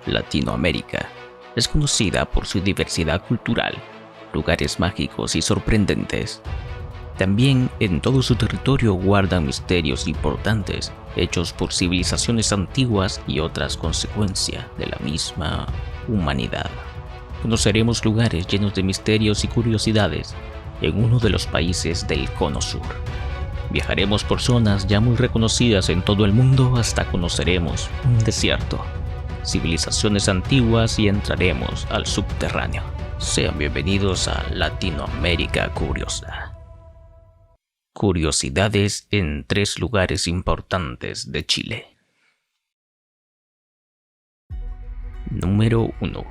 Latinoamérica es conocida por su diversidad cultural, lugares mágicos y sorprendentes. También en todo su territorio guardan misterios importantes hechos por civilizaciones antiguas y otras consecuencias de la misma humanidad. Conoceremos lugares llenos de misterios y curiosidades en uno de los países del Cono Sur. Viajaremos por zonas ya muy reconocidas en todo el mundo hasta conoceremos un desierto, civilizaciones antiguas y entraremos al subterráneo. Sean bienvenidos a Latinoamérica Curiosa. Curiosidades en 3 lugares importantes de Chile. Número 1.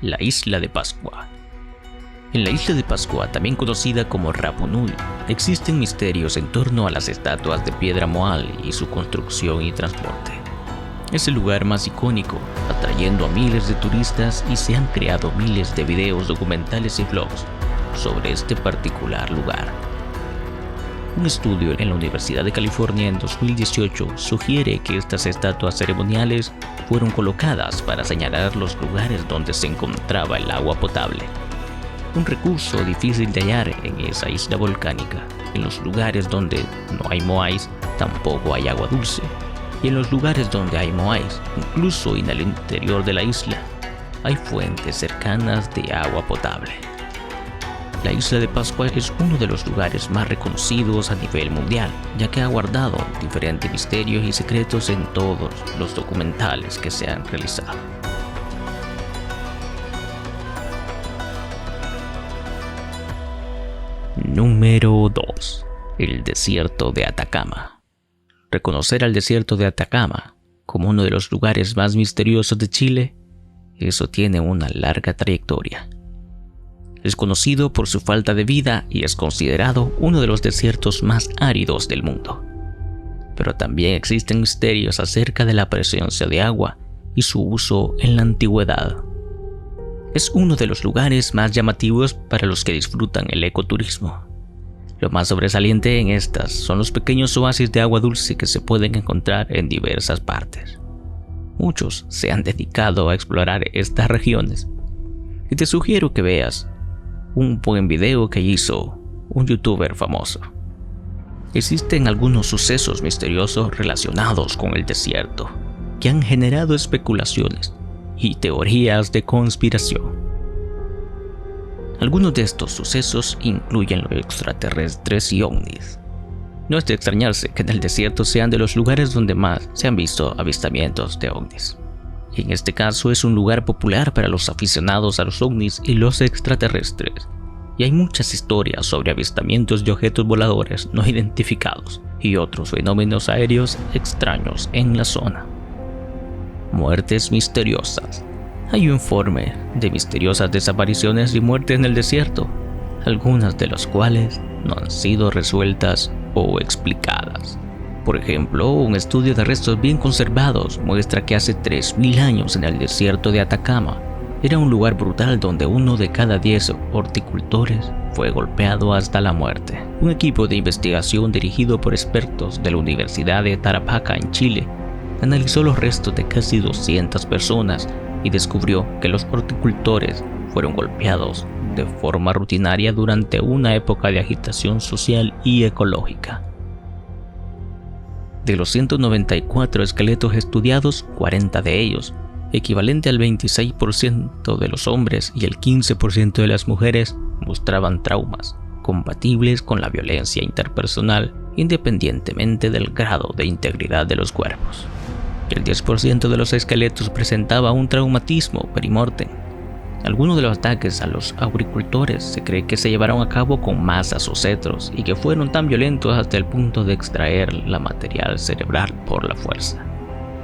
La Isla de Pascua. En la Isla de Pascua, también conocida como Rapa Nui, existen misterios en torno a las estatuas de piedra moal y su construcción y transporte. Es el lugar más icónico, atrayendo a miles de turistas y se han creado miles de videos documentales y vlogs sobre este particular lugar. Un estudio en la Universidad de California en 2018 sugiere que estas estatuas ceremoniales fueron colocadas para señalar los lugares donde se encontraba el agua potable. Un recurso difícil de hallar en esa isla volcánica. En los lugares donde no hay moais, tampoco hay agua dulce. Y en los lugares donde hay moais, incluso en el interior de la isla, hay fuentes cercanas de agua potable. La Isla de Pascua es uno de los lugares más reconocidos a nivel mundial, ya que ha guardado diferentes misterios y secretos en todos los documentales que se han realizado. Número 2. El desierto de Atacama. Reconocer al desierto de Atacama como uno de los lugares más misteriosos de Chile, eso tiene una larga trayectoria. Es conocido por su falta de vida y es considerado uno de los desiertos más áridos del mundo. Pero también existen misterios acerca de la presencia de agua y su uso en la antigüedad. Es uno de los lugares más llamativos para los que disfrutan el ecoturismo. Lo más sobresaliente en estas son los pequeños oasis de agua dulce que se pueden encontrar en diversas partes. Muchos se han dedicado a explorar estas regiones y te sugiero que veas un buen video que hizo un youtuber famoso. Existen algunos sucesos misteriosos relacionados con el desierto que han generado especulaciones y teorías de conspiración. Algunos de estos sucesos incluyen los extraterrestres y ovnis. No es de extrañarse que en el desierto sean de los lugares donde más se han visto avistamientos de ovnis. En este caso es un lugar popular para los aficionados a los ovnis y los extraterrestres, y hay muchas historias sobre avistamientos de objetos voladores no identificados y otros fenómenos aéreos extraños en la zona. Muertes misteriosas. Hay un informe de misteriosas desapariciones y muertes en el desierto, algunas de las cuales no han sido resueltas o explicadas. Por ejemplo, un estudio de restos bien conservados muestra que hace 3000 años en el desierto de Atacama era un lugar brutal donde 1 de cada 10 horticultores fue golpeado hasta la muerte. Un equipo de investigación dirigido por expertos de la Universidad de Tarapacá en Chile analizó los restos de casi 200 personas y descubrió que los horticultores fueron golpeados de forma rutinaria durante una época de agitación social y ecológica. De los 194 esqueletos estudiados, 40 de ellos, equivalente al 26% de los hombres y el 15% de las mujeres, mostraban traumas compatibles con la violencia interpersonal independientemente del grado de integridad de los cuerpos. El 10% de los esqueletos presentaba un traumatismo perimortem. Algunos de los ataques a los agricultores se cree que se llevaron a cabo con masas o cetros y que fueron tan violentos hasta el punto de extraer la material cerebral por la fuerza.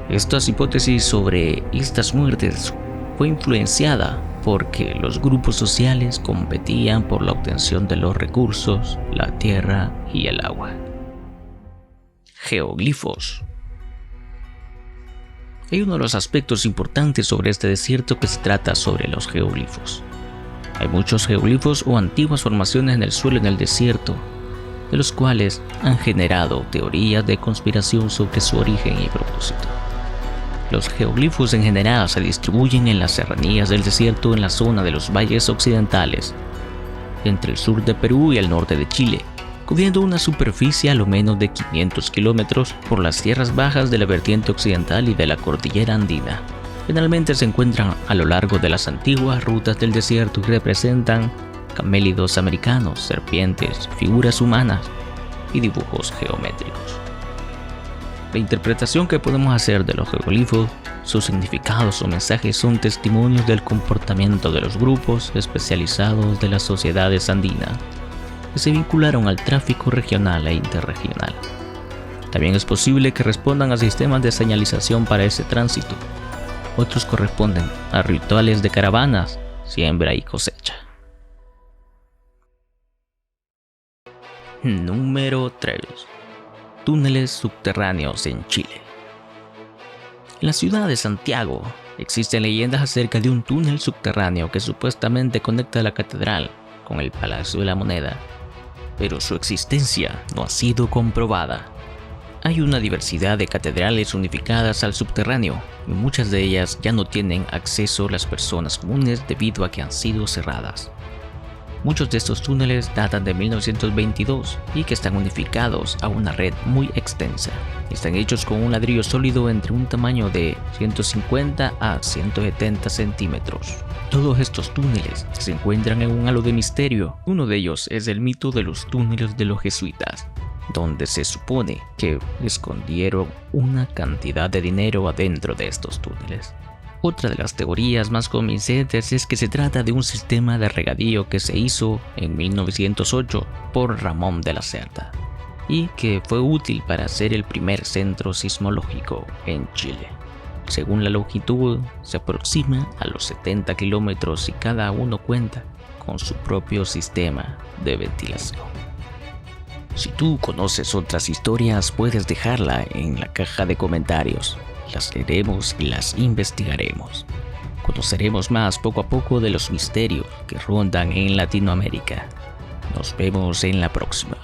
Estas hipótesis sobre estas muertes fue influenciada porque los grupos sociales competían por la obtención de los recursos, la tierra y el agua. Geoglifos. Hay uno de los aspectos importantes sobre este desierto que se trata sobre los geoglifos. Hay muchos geoglifos o antiguas formaciones en el suelo en el desierto, de los cuales han generado teorías de conspiración sobre su origen y propósito. Los geoglifos en general se distribuyen en las serranías del desierto en la zona de los valles occidentales, entre el sur de Perú y el norte de Chile, cubriendo una superficie a lo menos de 500 kilómetros por las tierras bajas de la vertiente occidental y de la cordillera andina. Generalmente se encuentran a lo largo de las antiguas rutas del desierto y representan camélidos americanos, serpientes, figuras humanas y dibujos geométricos. La interpretación que podemos hacer de los geoglifos, sus significados o mensajes son testimonios del comportamiento de los grupos especializados de las sociedades andinas que se vincularon al tráfico regional e interregional. También es posible que respondan a sistemas de señalización para ese tránsito. Otros corresponden a rituales de caravanas, siembra y cosecha. Número 3. Túneles subterráneos en Chile. En la ciudad de Santiago existen leyendas acerca de un túnel subterráneo que supuestamente conecta la catedral con el Palacio de la Moneda, pero su existencia no ha sido comprobada. Hay una diversidad de catedrales unificadas al subterráneo y muchas de ellas ya no tienen acceso las personas comunes debido a que han sido cerradas. Muchos de estos túneles datan de 1922 y que están unificados a una red muy extensa. Están hechos con un ladrillo sólido entre un tamaño de 150 a 170 centímetros. Todos estos túneles se encuentran en un halo de misterio. Uno de ellos es el mito de los túneles de los jesuitas, donde se supone que escondieron una cantidad de dinero adentro de estos túneles. Otra de las teorías más convincentes es que se trata de un sistema de regadío que se hizo en 1908 por Ramón de la Cerda y que fue útil para hacer el primer centro sismológico en Chile. Según la longitud, se aproxima a los 70 kilómetros y cada uno cuenta con su propio sistema de ventilación. Si tú conoces otras historias, puedes dejarla en la caja de comentarios. Las leeremos y las investigaremos. Conoceremos más poco a poco de los misterios que rondan en Latinoamérica. Nos vemos en la próxima.